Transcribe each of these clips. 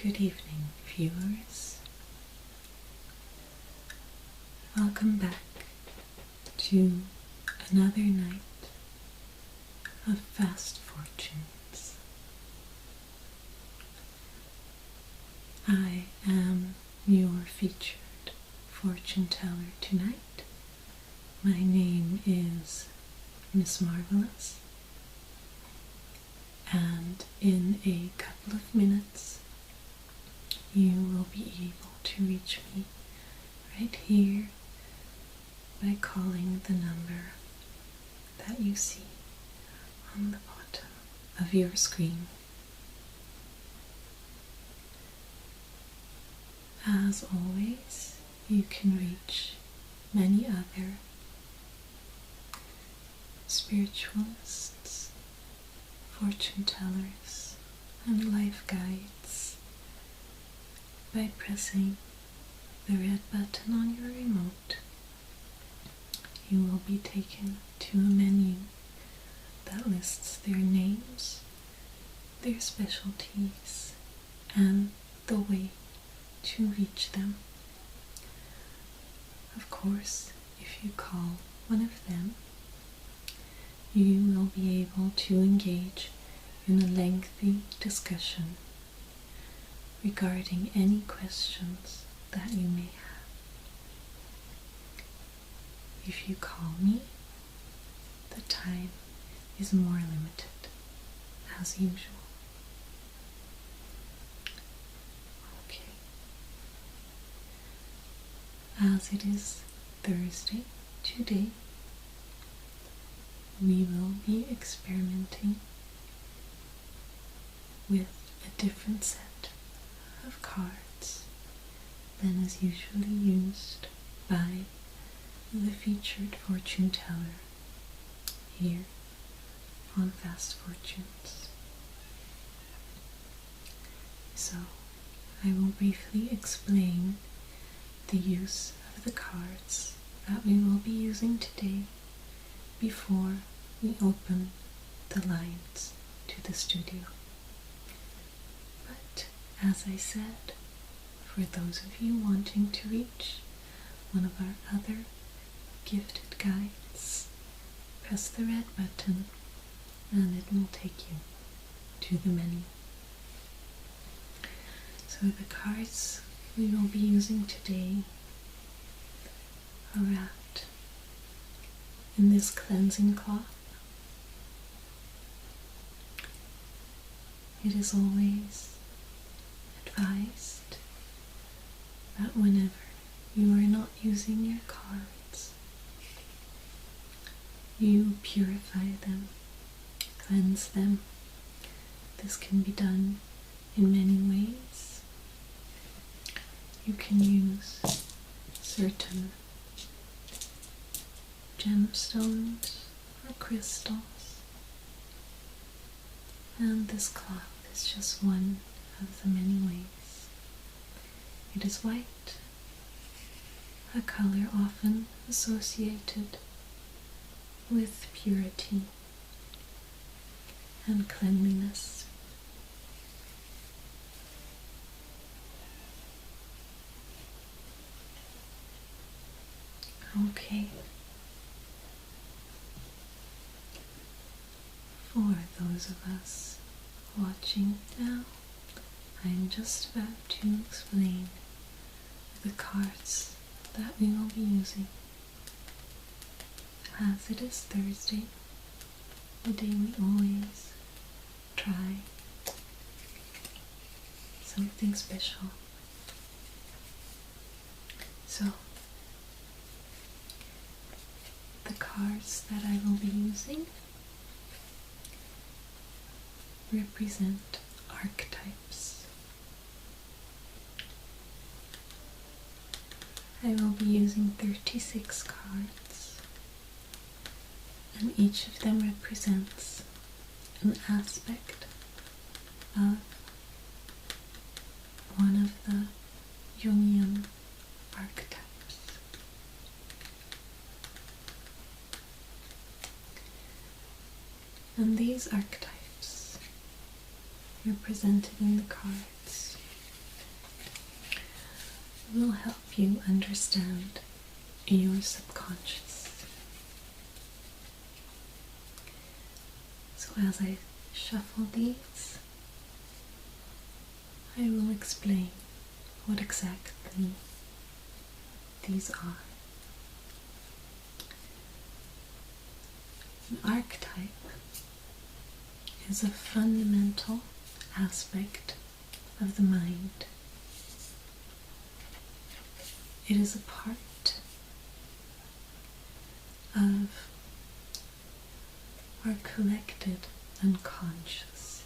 Good evening, viewers. Welcome back to another night of fast fortunes. I am your featured fortune teller tonight. My name is ASMRvelous, and in a couple of minutes you will be able to reach me right here by calling the number that you see on the bottom of your screen. As always, you can reach many other spiritualists, fortune tellers, and life guides by pressing the red button on your remote. You will be taken to a menu that lists their names, their specialties, and the way to reach them. Of course, if you call one of them, you will be able to engage in a lengthy discussion regarding any questions that you may have. If you call me, the time is more limited, as usual. Okay. As it is Thursday today, we will be experimenting with a different set of cards than is usually used by the featured fortune teller here on Fast Fortunes. So, I will briefly explain the use of the cards that we will be using today before we open the lines to the studio. But, as I said, for those of you wanting to reach one of our other gifted guides, press the red button and it will take you to the menu. So the cards we will be using today are wrapped in this cleansing cloth. It is always advised that whenever you are not using your cards, you purify them, cleanse them. This can be done in many ways. You can use certain gemstones or crystals, and this cloth is just one of the many ways. It is white, a color often associated with purity and cleanliness. Okay. For those of us watching now, I'm just about to explain the cards that we will be using. As it is Thursday, the day we always try something special. So, the cards that I will be using represent archetypes. I will be using 36 cards, and each of them represents an aspect of one of the Jungian archetypes. And these archetypes represented in the cards will help you understand your subconscious. So as I shuffle these, I will explain what exactly these are. An archetype is a fundamental aspect of the mind. It is a part of our collected unconscious.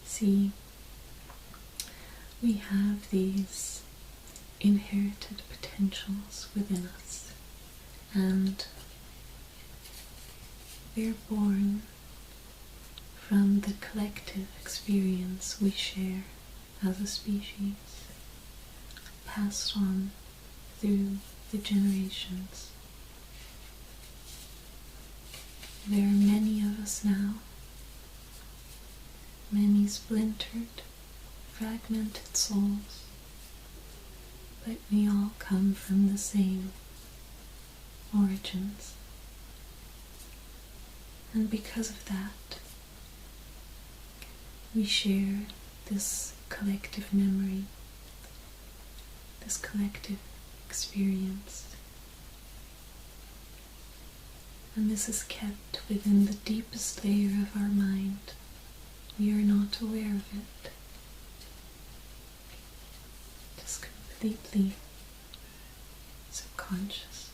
See, we have these inherited potentials within us, and we're born from the collective experience we share as a species, passed on through the generations. There are many of us now, many splintered, fragmented souls, but we all come from the same origins. And because of that, we share this collective memory, this collective experience. And this is kept within the deepest layer of our mind. We are not aware of it. Just completely subconscious.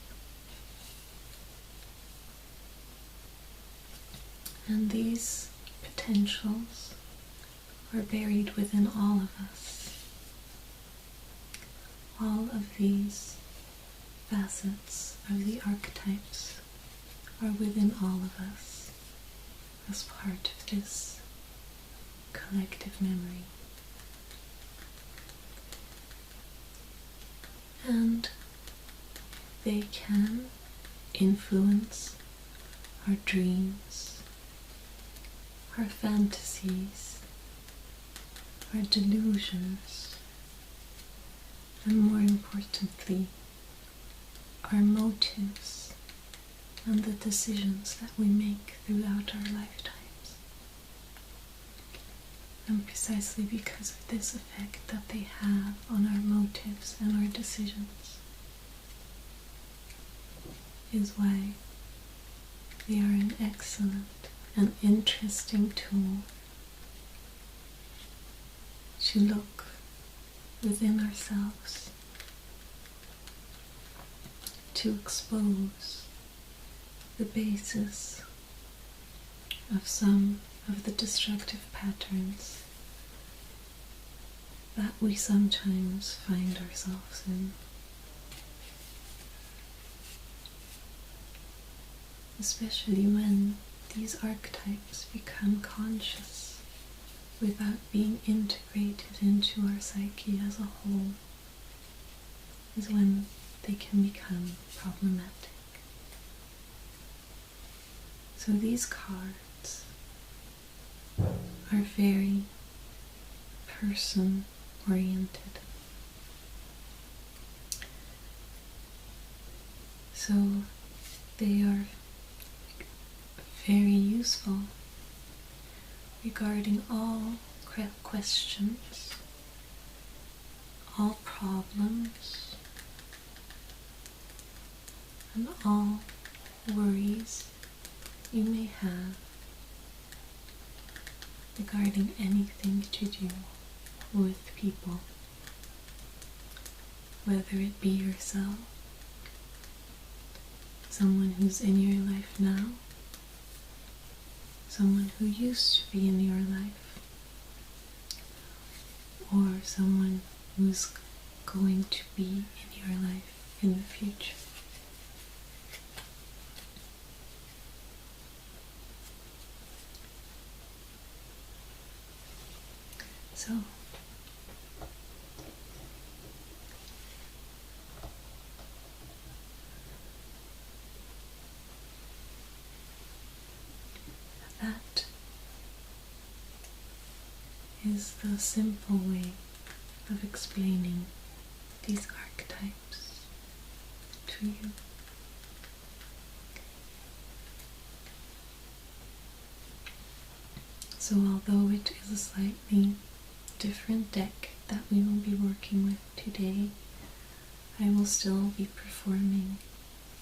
And these potentials are buried within all of us. All of these facets of the archetypes are within all of us as part of this collective memory. And they can influence our dreams, our fantasies, our delusions, and more importantly, our motives and the decisions that we make throughout our lifetimes. And precisely because of this effect that they have on our motives and our decisions is why they are an excellent and interesting tool to look within ourselves, to expose the basis of some of the destructive patterns that we sometimes find ourselves in. Especially when these archetypes become conscious without being integrated into our psyche as a whole, is when they can become problematic. So these cards are very person-oriented. So they are very useful regarding all questions, all problems, and all worries you may have regarding anything to do with people, whether it be yourself, someone who's in your life now, someone who used to be in your life, or someone who's going to be in your life in the future. So, that is the simple way of explaining these archetypes to you. So although it is a slightly different deck that we will be working with today, I will still be performing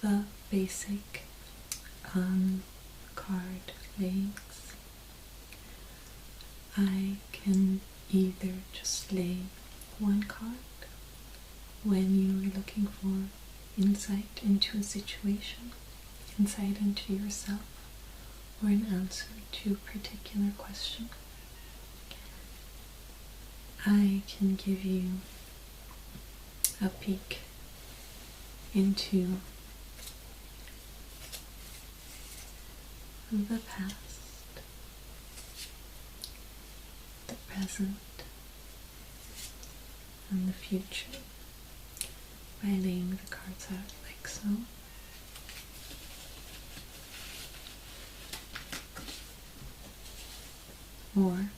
the basic card lays. I can either just lay one card when you are looking for insight into a situation, insight into yourself, or an answer to a particular question. I can give you a peek into the past, the present, and the future by laying the cards out like so. Or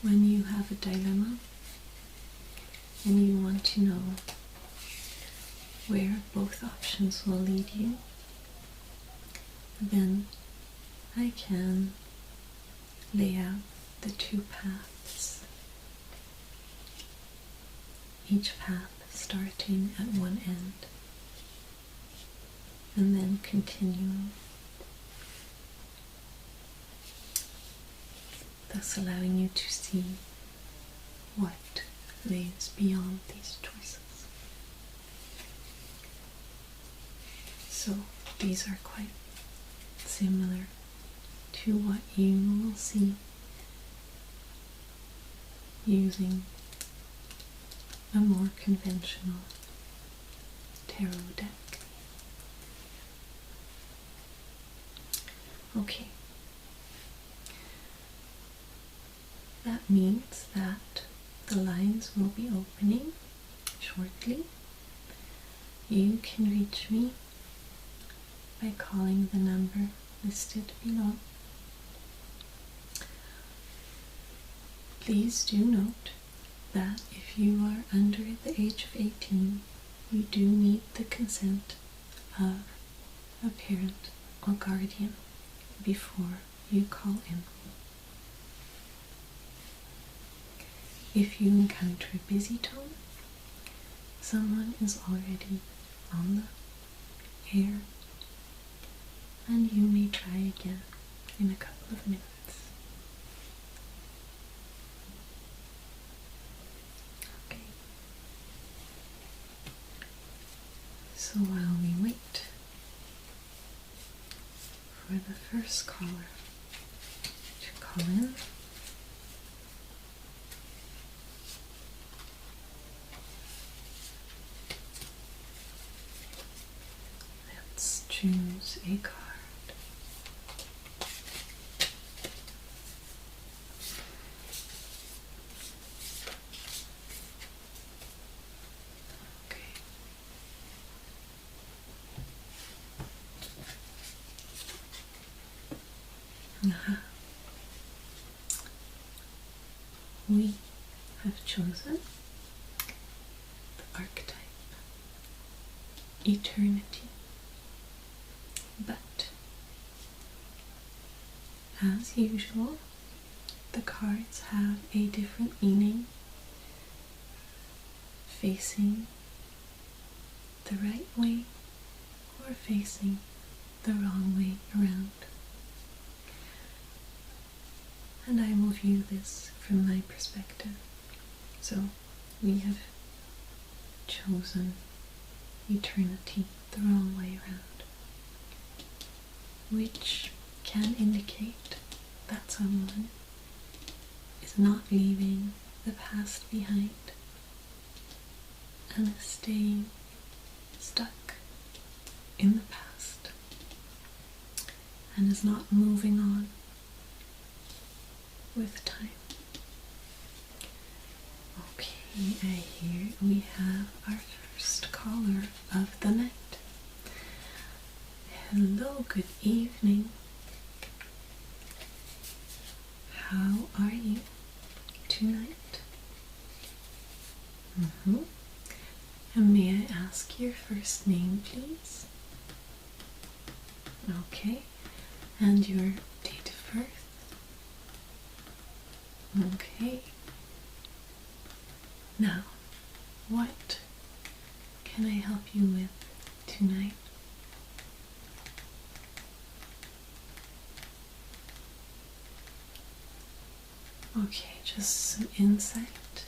when you have a dilemma and you want to know where both options will lead you, then I can lay out the two paths, each path starting at one end and then continuing, thus allowing you to see what lays beyond these choices. So these are quite similar to what you will see using a more conventional tarot deck. Okay, that means that the lines will be opening shortly. You can reach me by calling the number listed below. Please do note that if you are under the age of 18, you do need the consent of a parent or guardian before you call in. If you encounter a busy tone, someone is already on the air, and you may try again in a couple of minutes. Okay. So while we wait for the first caller to call in, let's choose a card. We have chosen the archetype eternity, but as usual, the cards have a different meaning facing the right way or facing the wrong way around. And I will view this from my perspective. So we have chosen eternity the wrong way around, which can indicate that someone is not leaving the past behind and is staying stuck in the past and is not moving on with time. Okay, I hear we have our first caller of the night. Hello, good evening. how are you tonight? And may I ask your first name, please? Okay. And your date of birth? Okay. Now, what can I help you with tonight? Okay, just some insight.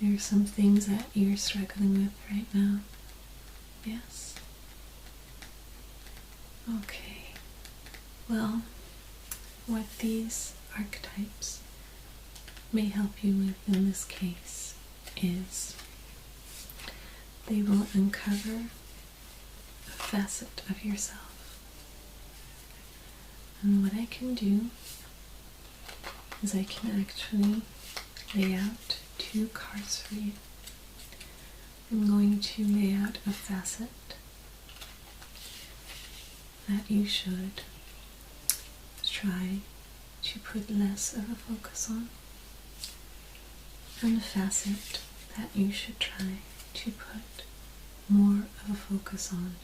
There are some things that you're struggling with right now. Yes? Okay. Well, what these archetypes may help you with in this case is they will uncover a facet of yourself. And what I can do is I can actually lay out 2 cards for you. I'm going to lay out a facet that you should try to put less of a focus on, and a facet that you should try to put more of a focus on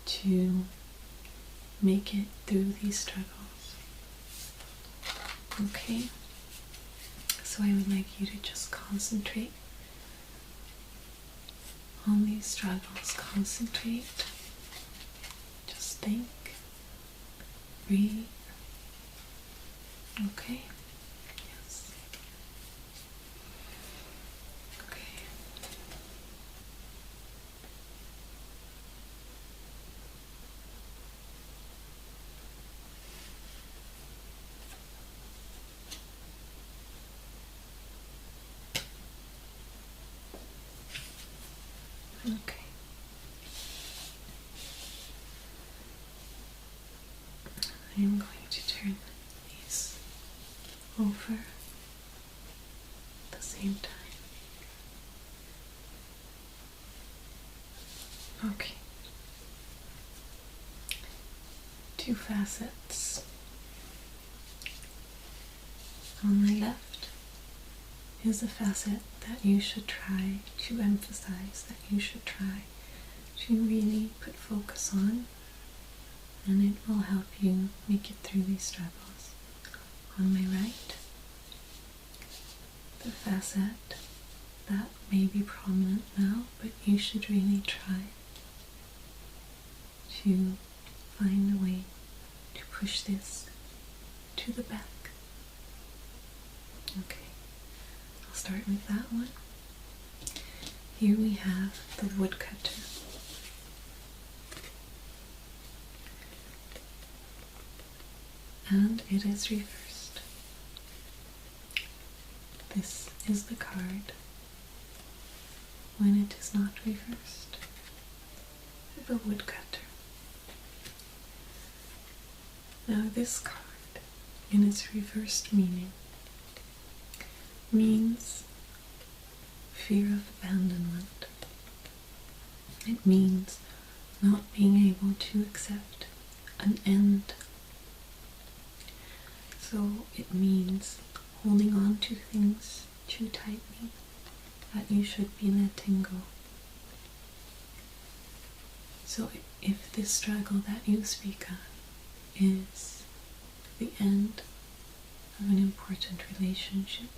to make it through these struggles. Okay? So I would like you to just concentrate on these struggles. Concentrate. Just think. Breathe. Okay? Yes. Okay. Okay. I am going to turn these over at the same time. Okay. 2 facets. On my left is a facet that you should try to emphasize, that you should try to really put focus on, and it will help you make it through these struggles. On my right, the facet that may be prominent now, but you should really try to find a way to push this to the back. Okay, I'll start with that one. Here we have the Woodcutter. And it is reversed. This is the card when it is not reversed. The Woodcutter. Now this card, in its reversed meaning, means fear of abandonment. It means not being able to accept an end. So it means holding on to things too tightly that you should be letting go. So if this struggle that you speak of is the end of an important relationship,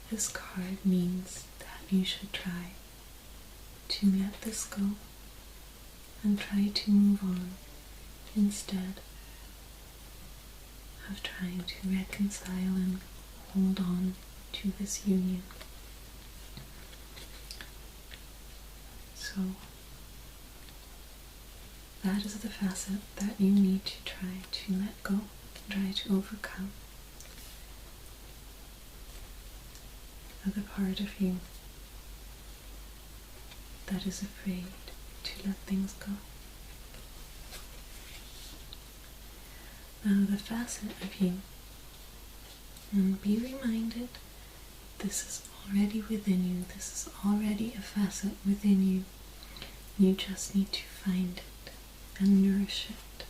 this card means that you should try to let this go and try to move on instead of trying to reconcile and hold on to this union. So that is the facet that you need to try to let go, try to overcome. The part of you that is afraid to let things go. Now the facet of you, and be reminded, this is already within you, this is already a facet within you. You just need to find it and nourish it.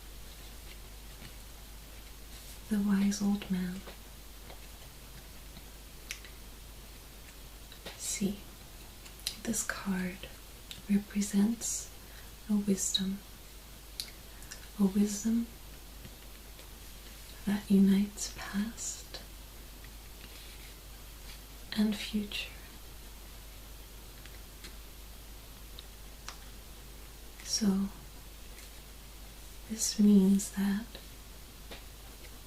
The wise old man. See, this card represents a wisdom that unites past and future. So this means that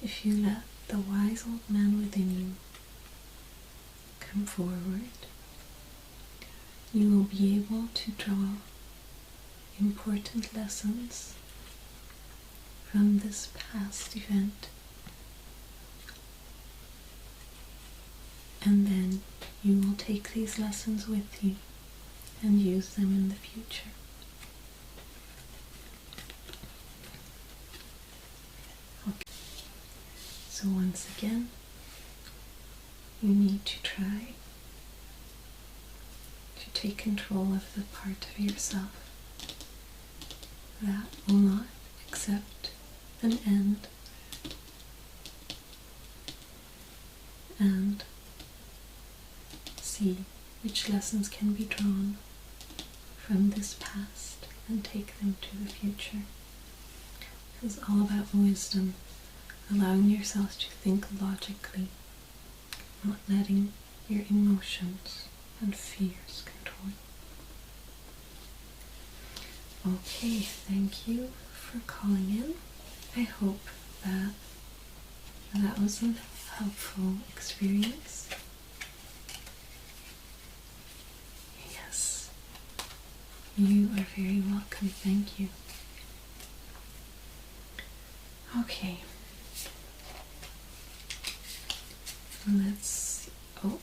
if you let the wise old man within you come forward, you will be able to draw important lessons from this past event, and then you will take these lessons with you and use them in the future. Okay. So once again, you need to try to take control of the part of yourself that will not accept an end, and see which lessons can be drawn from this past and take them to the future. It's all about wisdom, allowing yourself to think logically, not letting your emotions and fears control you. Okay, thank you for calling in. I hope that was a helpful experience. Yes, you are very welcome. Thank you. Okay, let's see. Oh,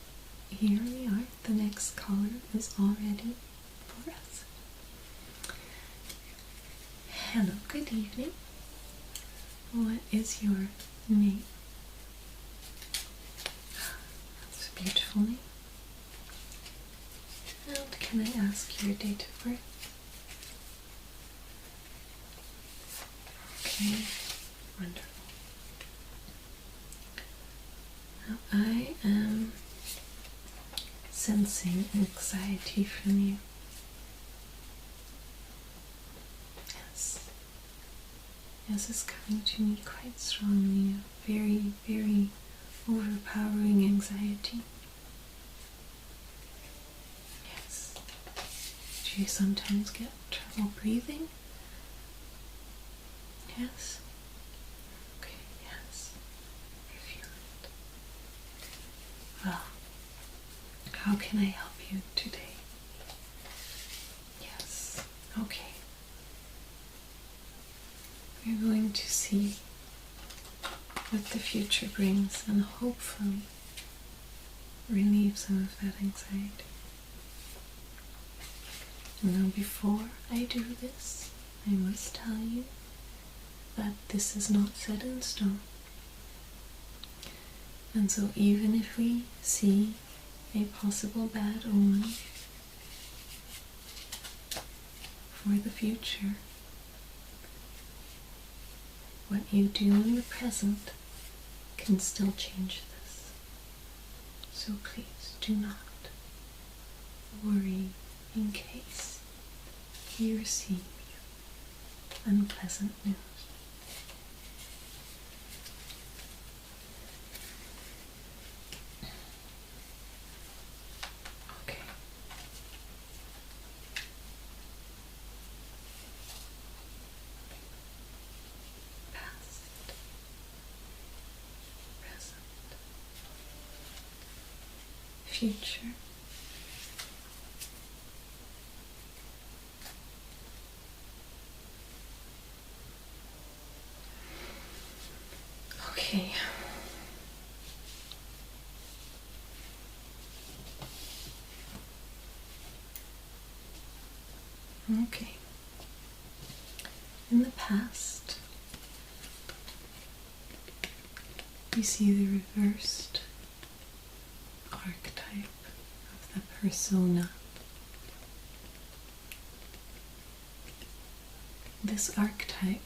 here we are. The next caller is all ready for us. Hello, good evening. What is your name? That's a beautiful name. And can I ask your date of birth? Okay, wonderful. Now I am sensing anxiety from you. Yes, it's coming to me quite strongly. A very, very overpowering anxiety. Yes. Do you sometimes get trouble breathing? Yes. Okay, yes. I feel it. Well, how can I help you today? Yes. Okay. We're going to see what the future brings and hopefully relieve some of that anxiety. Now, before I do this, I must tell you that this is not set in stone. And so even if we see a possible bad omen for the future, what you do in the present can still change this. So please do not worry in case you receive unpleasant news. Okay. Past, present, future. Okay. Okay. In the past, we see the reversed archetype of the persona. this archetype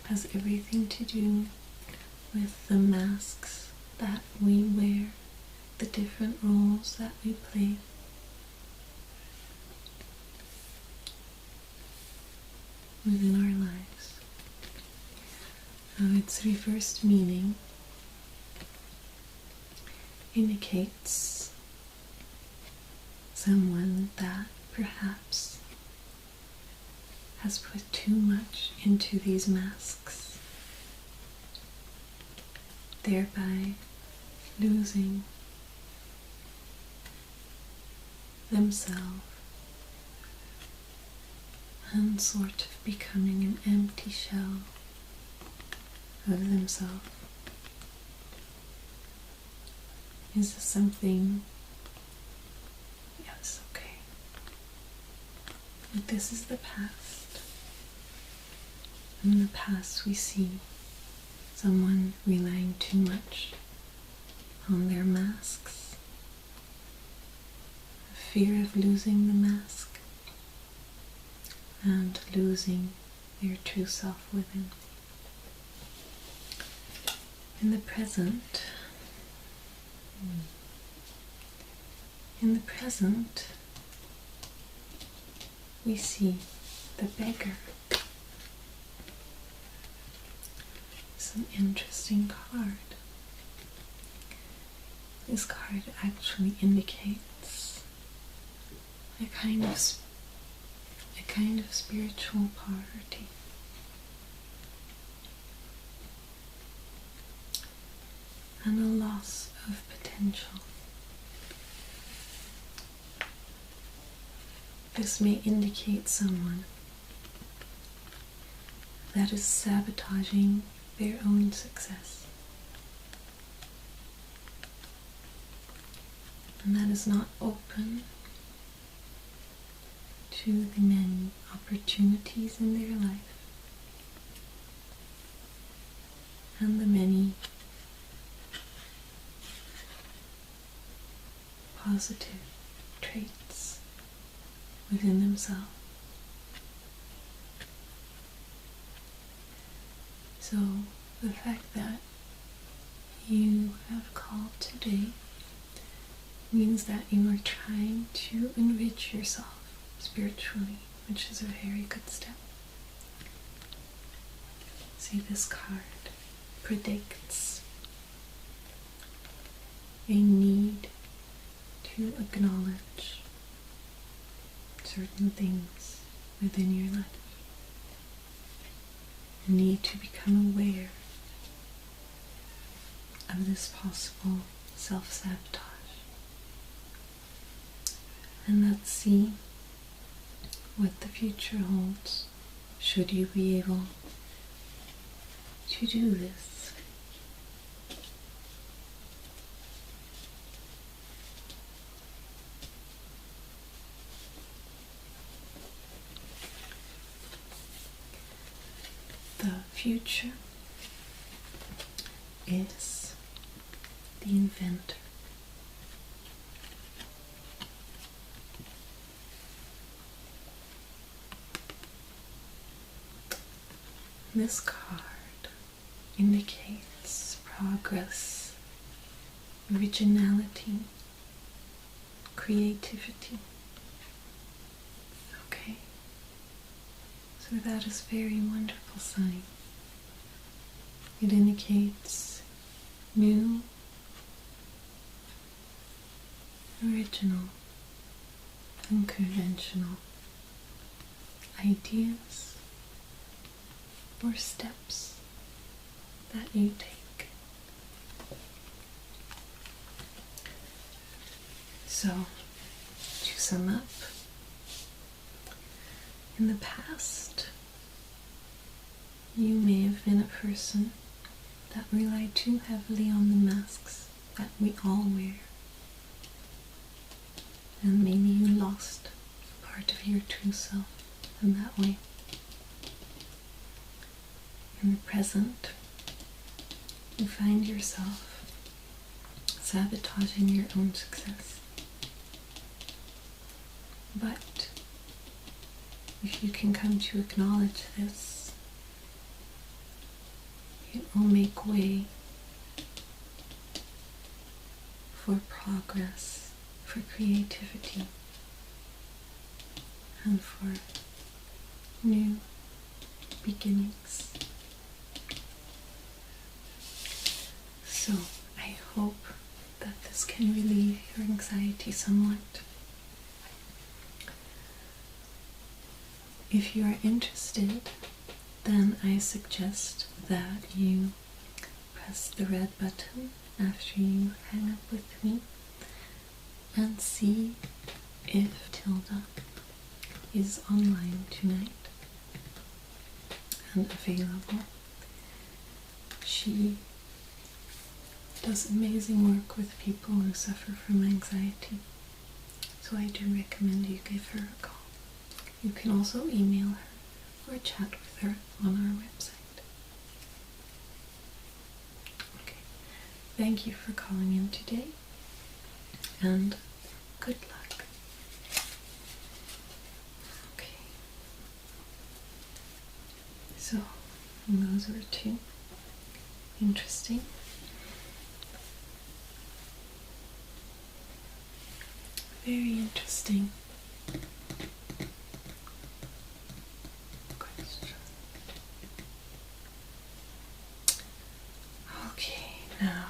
has everything to do with the masks that we wear, the different roles that we play. Within our lives. Its reversed meaning indicates someone that perhaps has put too much into these masks, thereby losing themselves and sort of becoming an empty shell of themselves. Is this something? Yes, okay. But this is the past. In the past we see someone relying too much on their masks, fear of losing the mask, and losing their true self within. In the present, we see the beggar. It's an interesting card. This card actually indicates a kind of spiritual poverty. And a loss of potential. This may indicate someone that is sabotaging their own success, and that is not open to the many opportunities in their life and the many positive traits within themselves. So the fact that you have called today means that you are trying to enrich yourself spiritually, which is a very good step. See, this card predicts a need to acknowledge certain things within your life. A need to become aware of this possible self-sabotage. And let's see what the future holds, should you be able to do this. The future is the inventor. This card indicates progress, originality, creativity. Okay, so that is a very wonderful sign. It indicates new, original, unconventional ideas or steps that you take. So, to sum up, in the past, you may have been a person that relied too heavily on the masks that we all wear, and maybe you lost part of your true self in that way. In the present, you find yourself sabotaging your own success. But if you can come to acknowledge this, it will make way for progress, for creativity, and for new beginnings. So I hope that this can relieve your anxiety somewhat. If you are interested, then I suggest that you press the red button after you hang up with me and see if Tilda is online tonight and available. She does amazing work with people who suffer from anxiety, so I do recommend you give her a call. You can also email her or chat with her on our website. Okay, thank you for calling in today, and good luck. Okay, so those were two interesting, very interesting questions. Okay, now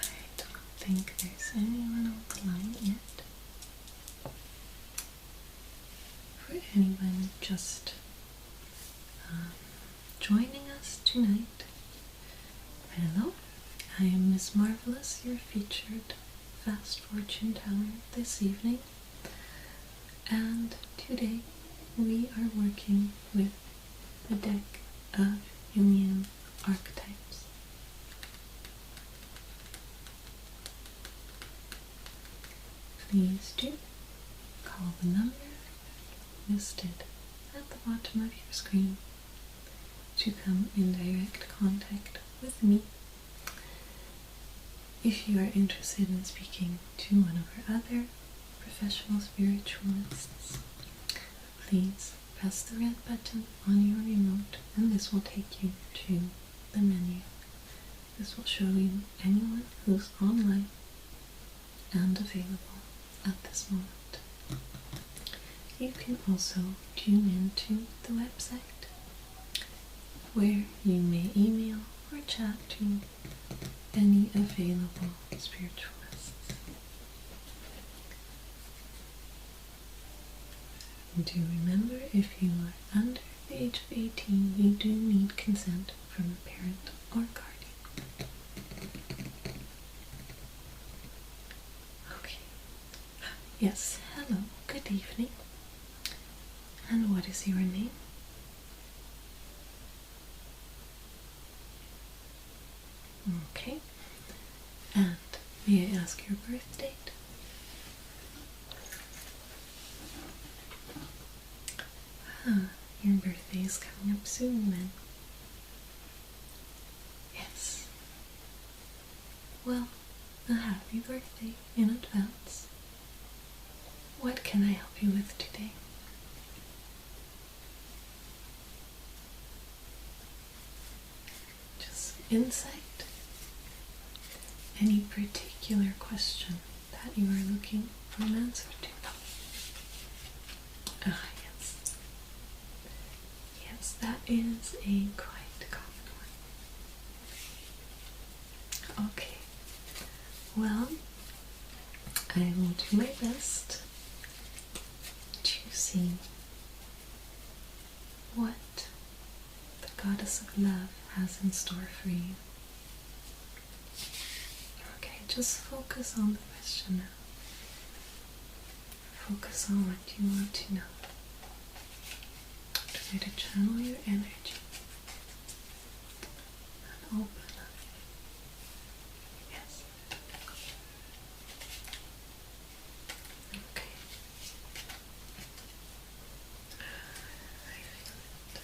I don't think there's anyone on the line yet. For anyone just joining us tonight, hello. I am Miss Marvelous, your featured fast fortune teller this evening, and today we are working with a deck of Jungian archetypes. Please do call the number listed at the bottom of your screen to come in direct contact with me. If you are interested in speaking to one of our other professional spiritualists, please press the red button on your remote and this will take you to the menu. This will show you anyone who's online and available at this moment. You can also tune into the website where you may email or chat to any available spiritualists. Do remember, if you are under the age of 18, you do need consent from a parent or guardian. Okay. Yes, hello, good evening. And what is your name? Okay. And may I ask your birth date? Your birthday is coming up soon then. Yes. Well, a happy birthday in advance. What can I help you with today? Just insight? Any particular question that you are looking for an answer to? Ah, yes. Yes, that is a quite common one. Okay. Well, I will do my best to see what the goddess of love has in store for you. Okay, just focus on the question now. Focus on what you want to know. Try to channel your energy and open up. Yes. Okay. I feel it.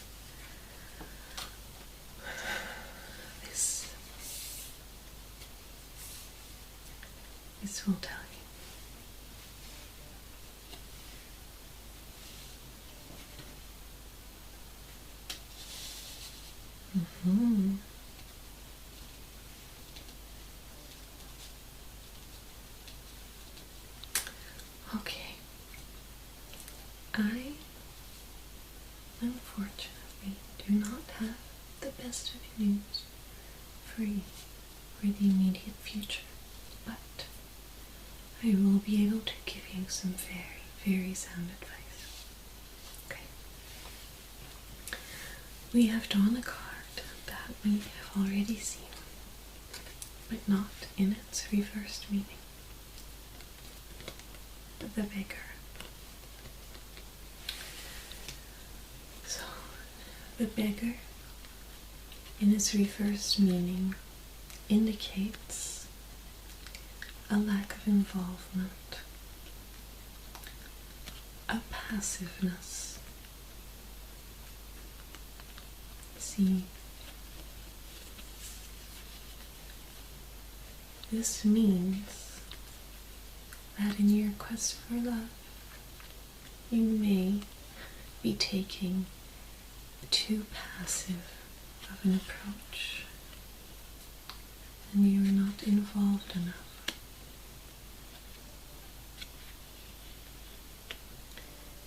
This will tell you. Okay. I, unfortunately, do not have the best of news for you for the immediate future, but I will be able to give you some very, very sound advice. Okay. We have drawn a card that we have already seen, but not in its reversed meaning. The beggar. So, the beggar, in its reversed meaning, indicates a lack of involvement, a passiveness. See, this means that in your quest for love, you may be taking too passive of an approach, and you are not involved enough.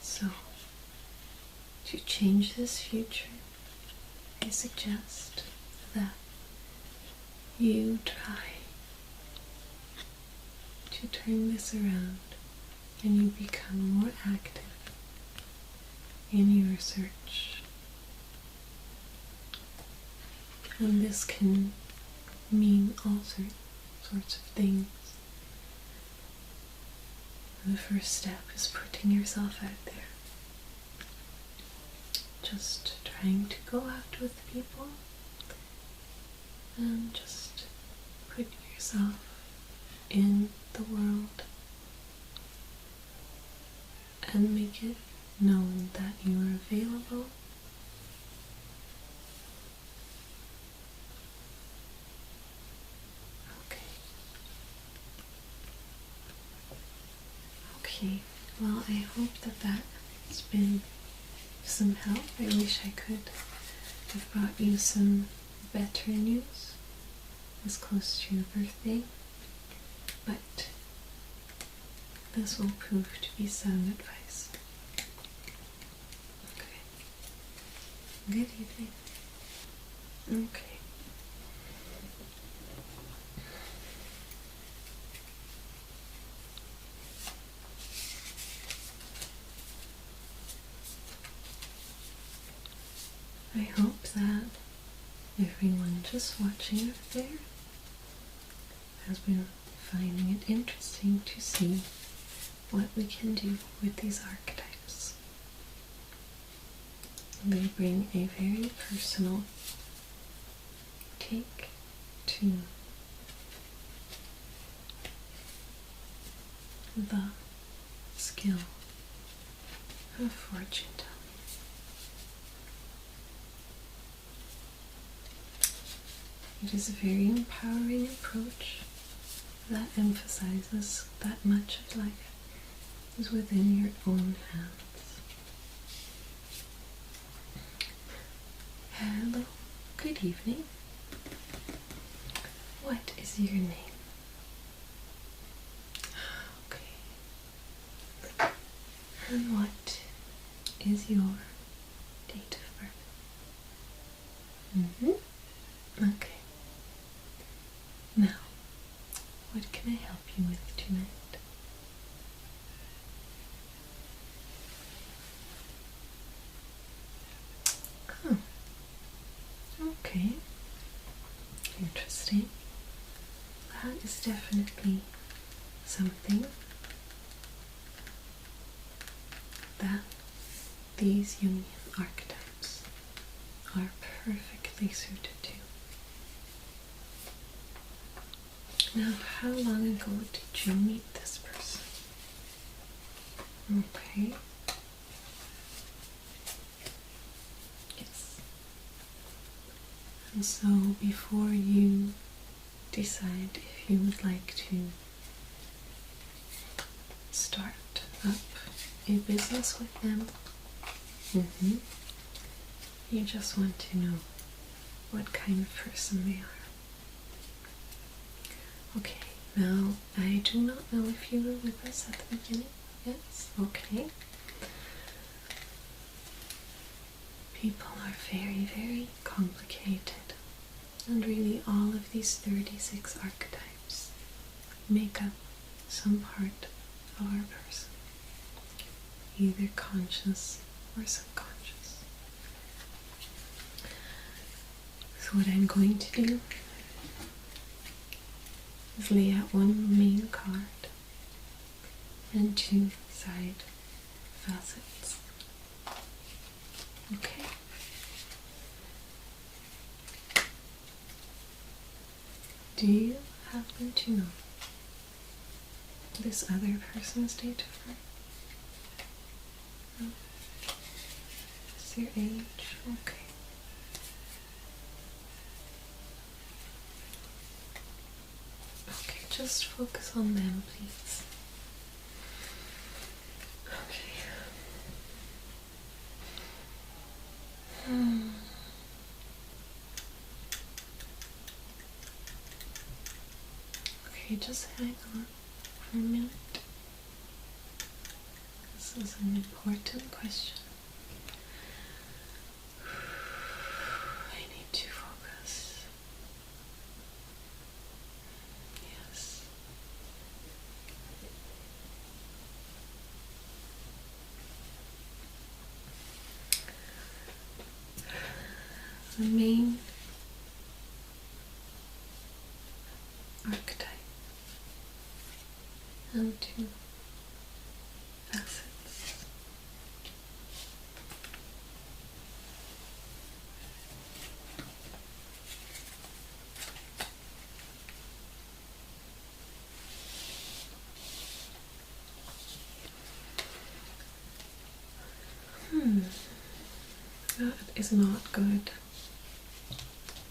So, to change this future, I suggest that you try to turn this around and you become more active in your search. And this can mean all sorts of things. The first step is putting yourself out there. Just trying to go out with people and just put yourself in the world and make it known that you are available. Okay, well, I hope that has been some help. I wish I could have brought you some better news as close to your birthday, but this will prove to be sound advice. Okay. Good evening. Okay. I hope that everyone just watching out there has been finding it interesting to see what we can do with these archetypes. They bring a very personal take to the skill of fortune telling. It is a very empowering approach that emphasizes that much of life is within your own hands. Hello, good evening. What is your name? Okay. And what is your date of birth? Okay. Now, what can I help you with tonight? Oh, okay. Interesting. That is definitely something that these Jungian archetypes are perfectly suited to. Now, how long ago did you meet this person? Okay. Yes. And so, before you decide if you would like to start up a business with them, you just want to know what kind of person they are. Okay, now I do not know if you were with us at the beginning, Yes, okay. People are very, very complicated, and really all of these 36 archetypes make up some part of our person, either conscious or subconscious. So what I'm going to do is lay out one main card and 2 side facets. Okay. Do you happen to know this other person's date of birth? No? Is their age? Okay. Okay, just focus on them, please. Okay. Okay, just hang on for a minute. This is an important question. I need to focus. Yes. The main archetype and 2 facets. That is not good.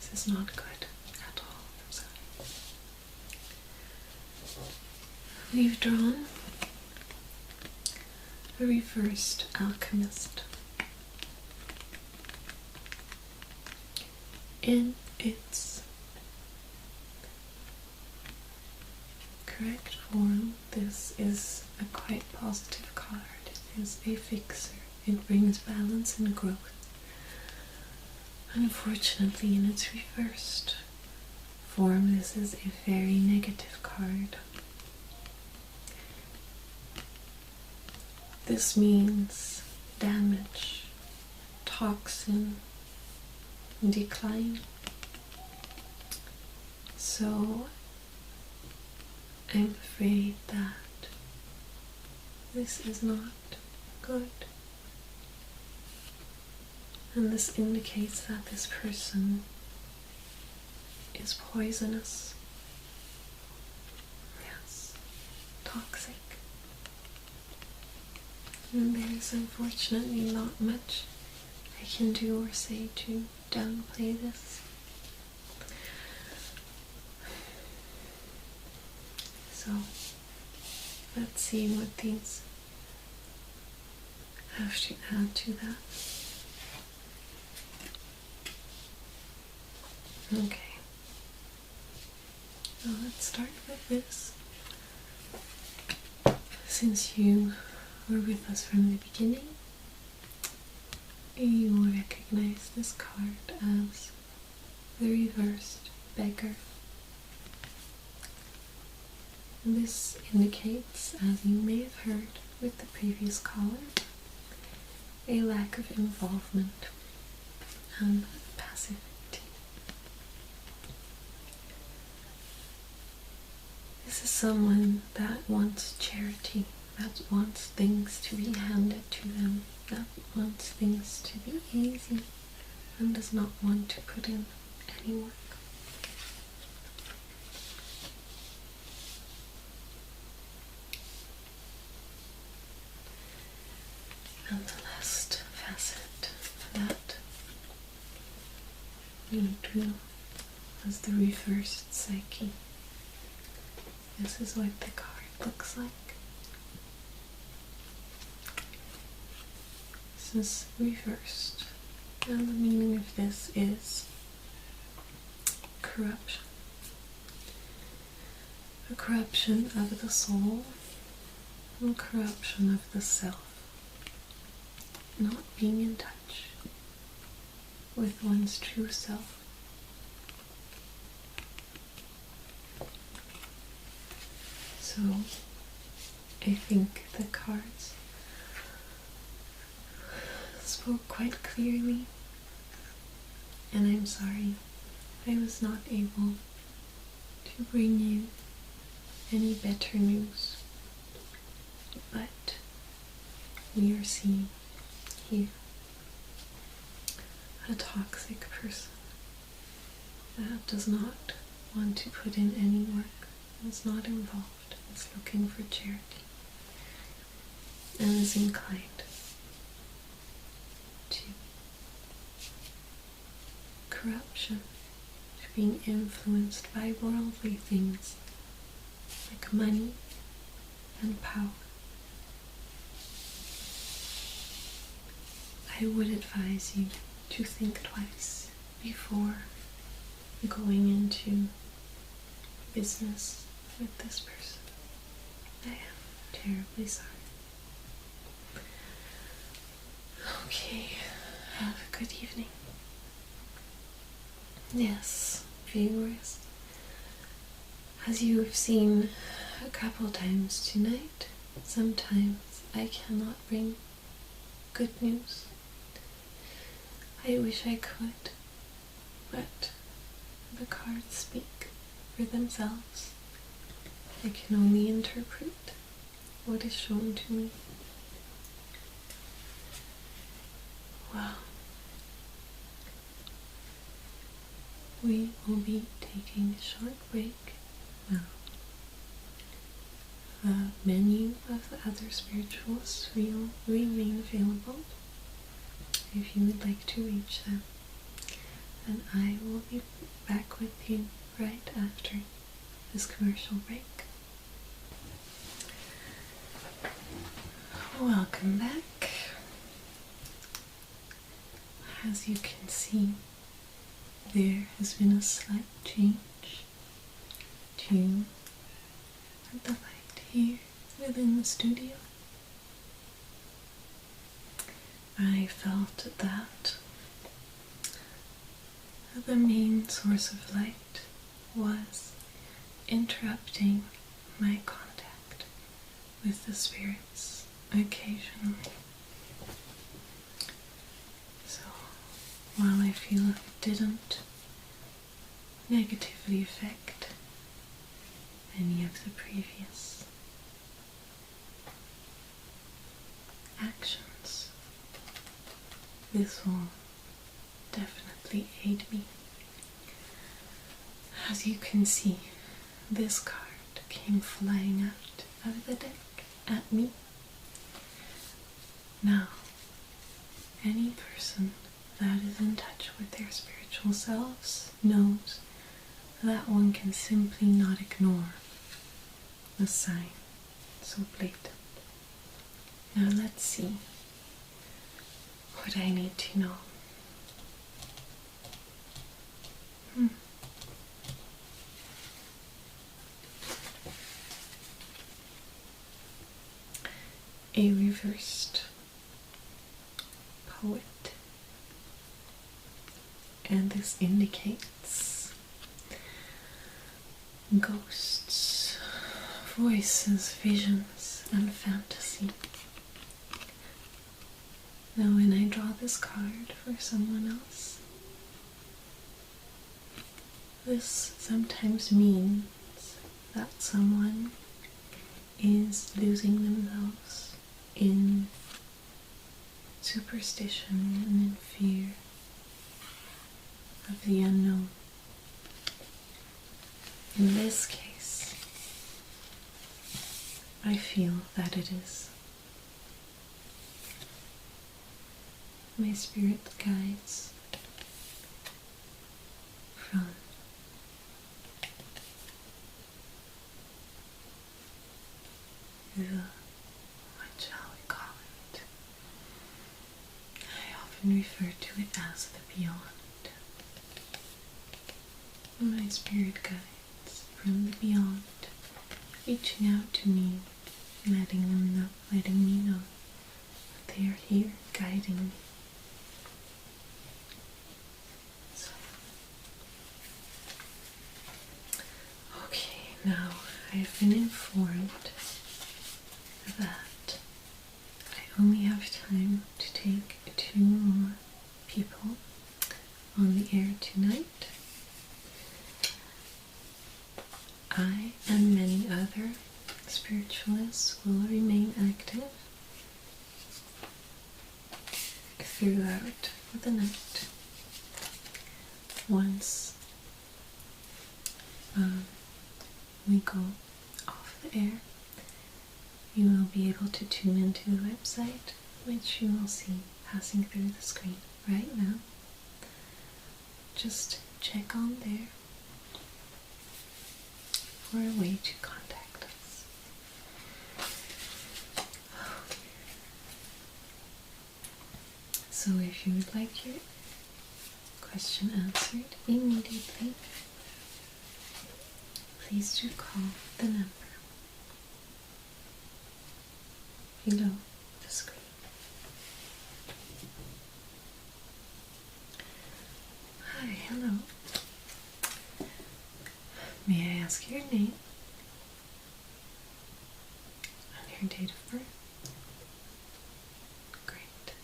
This is not good at all. I'm sorry. We've drawn a reversed alchemist. In its correct form, this is a quite positive card. It is a fixer. It brings balance and growth. Unfortunately, in its reversed form, this is a very negative card. This means damage, toxin, decline. So I'm afraid that this is not good. And this indicates that this person is poisonous. Yes, toxic. And there's unfortunately not much I can do or say to downplay this. So, let's see what these have to add to that. Okay, so let's start with this. Since you were with us from the beginning, you will recognize this card as the reversed beggar. And this indicates, as you may have heard with the previous caller, a lack of involvement and passivity. This is someone that wants charity, that wants things to be handed to them, that wants things to be easy, and does not want to put in any work. And the last facet that we drew was the reversed Psyche. This is what the card looks like. This is reversed, and the meaning of this is corruption. A corruption of the soul, and corruption of the self, not being in touch with one's true self. So I think the cards spoke quite clearly, and I'm sorry I was not able to bring you any better news, but we are seeing here a toxic person that does not want to put in any work, is not involved, is looking for charity, and is inclined to corruption, to being influenced by worldly things like money and power. I would advise you to think twice before going into business with this person. I am terribly sorry. Okay, have a good evening. Yes, viewers, as you have seen a couple times tonight, sometimes I cannot bring good news. I wish I could, but the cards speak for themselves. I can only interpret what is shown to me. Wow. We will be taking a short break now. The menu of the other spiritualists will remain available if you would like to reach them, and I will be back with you right after this commercial break. Welcome back. As you can see, there has been a slight change to the light here within the studio. I felt that the main source of light was interrupting my contact with the spirits occasionally. So while I feel it didn't negatively affect any of the previous actions, this will definitely aid me. As you can see, this card came flying out of the deck at me. Now, any person that is in touch with their spiritual selves knows that one can simply not ignore the sign so blatant. Now let's see what I need to know. A reversed poet, and this indicates ghosts, voices, visions, and fantasy. Now when I draw this card for someone else, this sometimes means that someone is losing themselves in superstition and in fear of the unknown. In this case, I feel that it is. My spirit guides from what shall we call it? I often refer to it as the beyond. My spirit guides from the beyond, reaching out to me letting me know that they are here guiding me. So, okay, now I have been informed that I only have time to take 2 more people on the air tonight. I and many other spiritualists will remain active throughout the night. Once we go off the air, you will be able to tune into the website, which you will see passing through the screen right now. Just check on there for a way to contact us. So if you would like your question answered immediately, please do call the number below the screen. Hi, hello. May I ask your name and your date of birth? Great.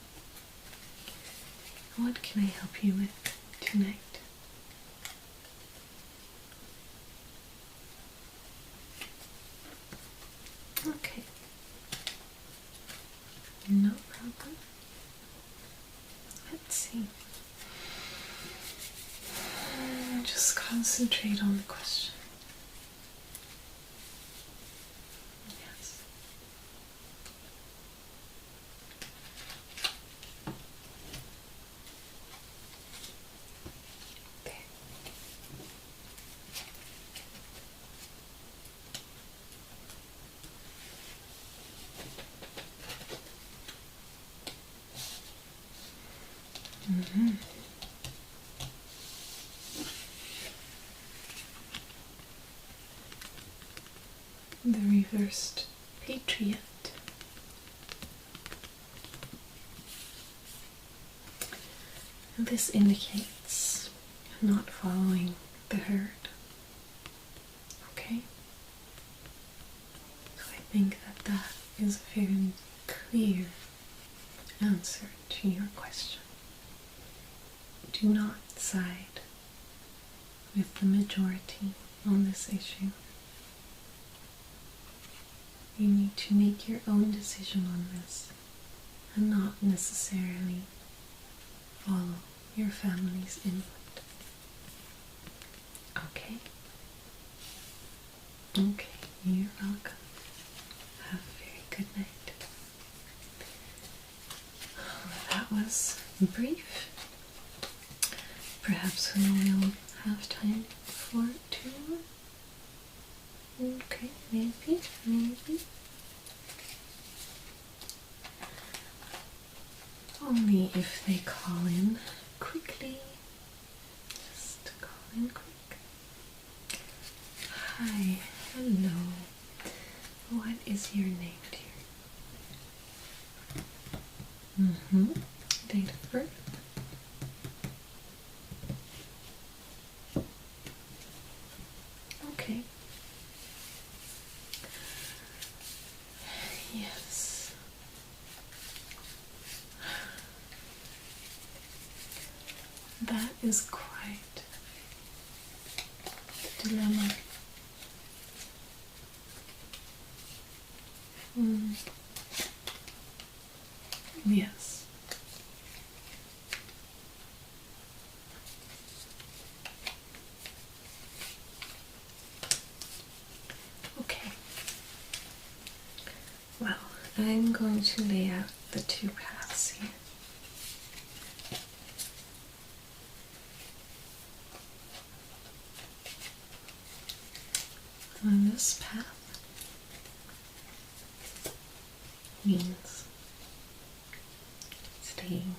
What can I help you with tonight? Okay. No problem. Let's see. Just concentrate on the question. Yes. There. Mm-hmm. The reversed patriot. This indicates not following the herd. Okay? So I think that is a very clear answer to your question. Do not side with the majority on this issue. You need to make your own decision on this and not necessarily follow your family's input. Okay? Okay, you're welcome. Have a very good night. That was brief. Perhaps we will have time for 2 more. Okay, maybe. Only if they call in quickly. Just call in quick. Hi, hello. What is your name, dear? Date of birth? Okay. Yes. That is quite the dilemma. Yes. Okay. Well, I'm going to lay out the 2 paths here. And this path means staying,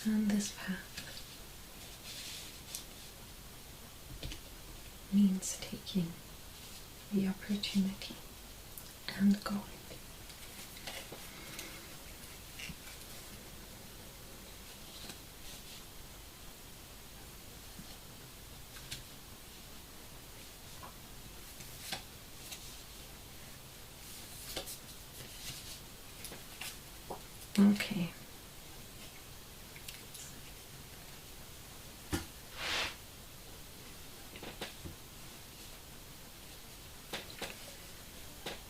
and this path means taking. the opportunity and going. Okay.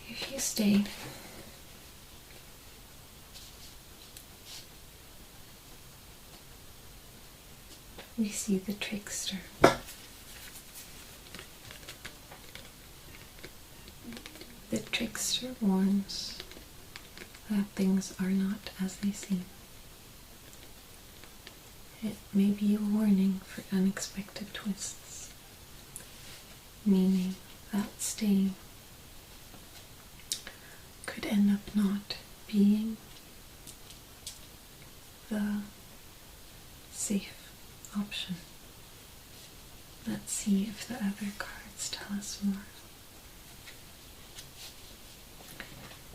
If you stay, we see the trickster. The trickster warns that things are not as they seem. It may be a warning for unexpected twists, meaning that staying could end up not being the safe option. Let's see if the other cards tell us more.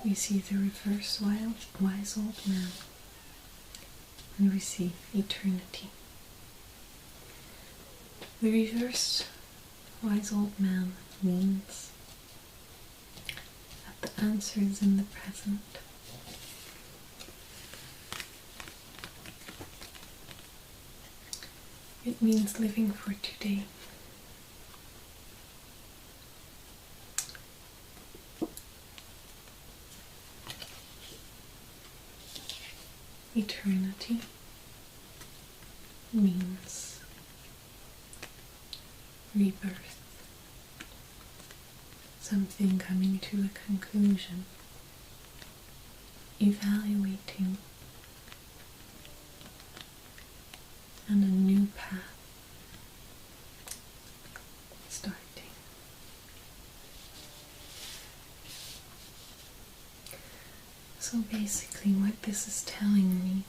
We see the reverse wise old man, and we see eternity. The reverse wise old man means that the answer is in the present. It means living for today. Eternity means rebirth, something coming to a conclusion, evaluating, and a new path starting. So basically what this is telling me,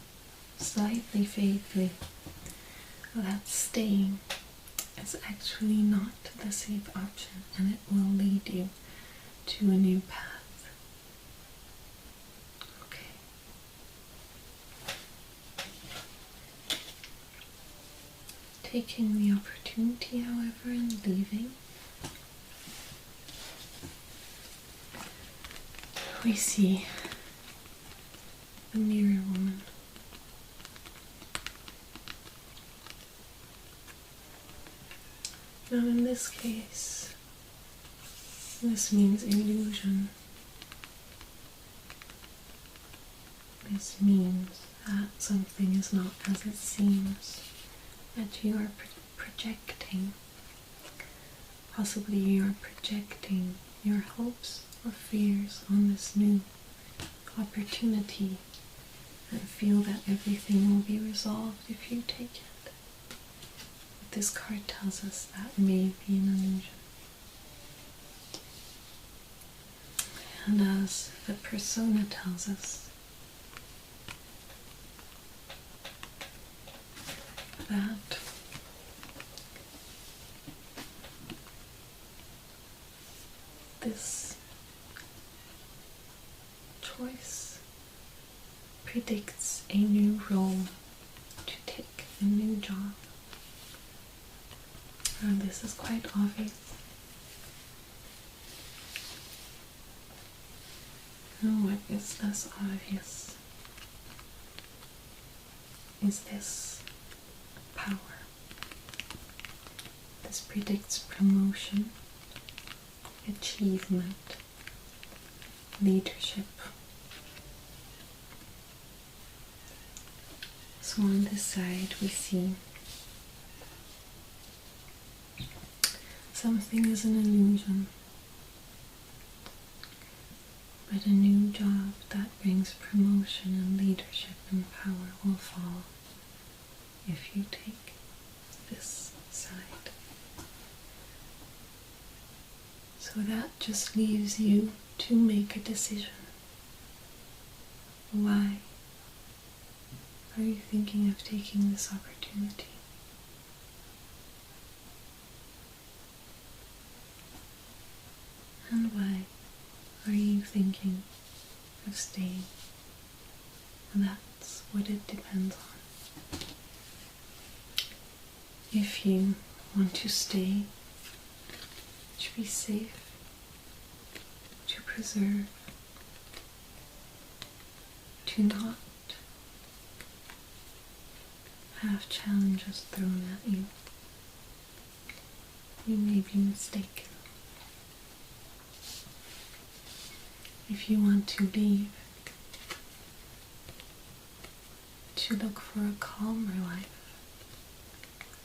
slightly vaguely, that staying is actually not the safe option, and it will lead you to a new path. Okay. Taking the opportunity, however, and leaving, we see the mirror woman. Now in this case, this means illusion. This means that something is not as it seems, that you are projecting. Possibly you are projecting your hopes or fears on this new opportunity and feel that everything will be resolved if you take it. But this card tells us that may be an illusion. And as the persona tells us, that this choice predicts a new role to take, a new job. And this is quite obvious. And what is less obvious is this power. This predicts promotion, achievement, leadership. So on this side we see something is an illusion, but a new job that brings promotion and leadership and power will follow if you take this side. So that just leaves you to make a decision. Why are you thinking of taking this opportunity? And why are you thinking of staying? That's what it depends on. If you want to stay, to be safe, to preserve, to not have challenges thrown at you, you may be mistaken. If you want to leave, to look for a calmer life,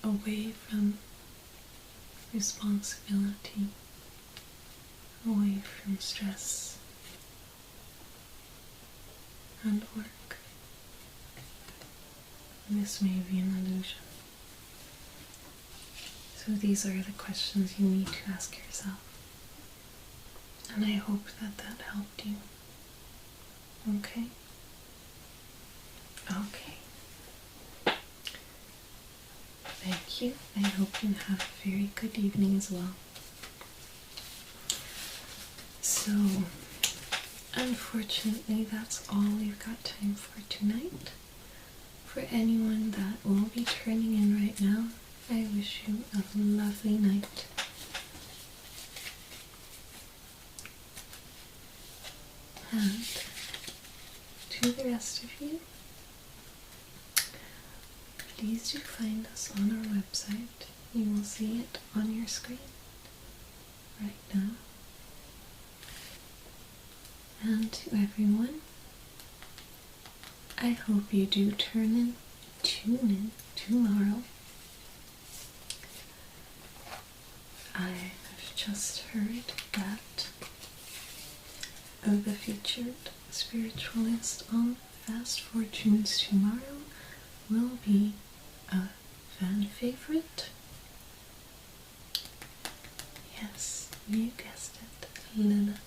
away from responsibility, away from stress and work, this may be an illusion. So these are the questions you need to ask yourself. And I hope that that helped you. Okay? Okay. Thank you. I hope you have a very good evening as well. So, unfortunately, that's all we've got time for tonight. For anyone that will be turning in right now, I wish you a lovely night. And to the rest of you, please do find us on our website. You will see it on your screen right now. And to everyone, I hope you do tune in tomorrow. I have just heard that the featured spiritualist on Fast Fortunes tomorrow will be a fan favorite. Yes, you guessed it, Lilith.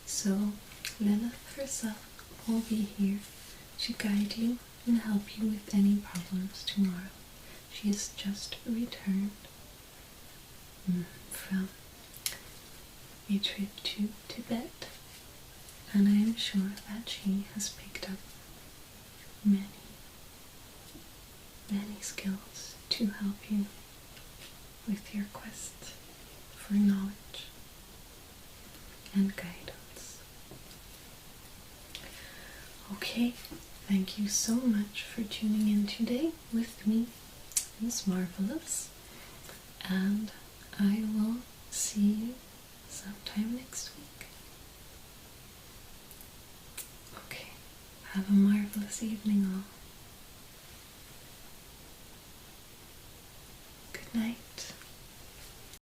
So, Lilith herself will be here to guide you and help you with any problems tomorrow. She has just returned from a trip to Tibet, and I am sure that she has picked up many skills to help you with your quest for knowledge and guidance. Okay, thank you so much for tuning in today with me, Miss Marvelous, and I will see you sometime next week. Okay, have a marvelous evening all. Good night.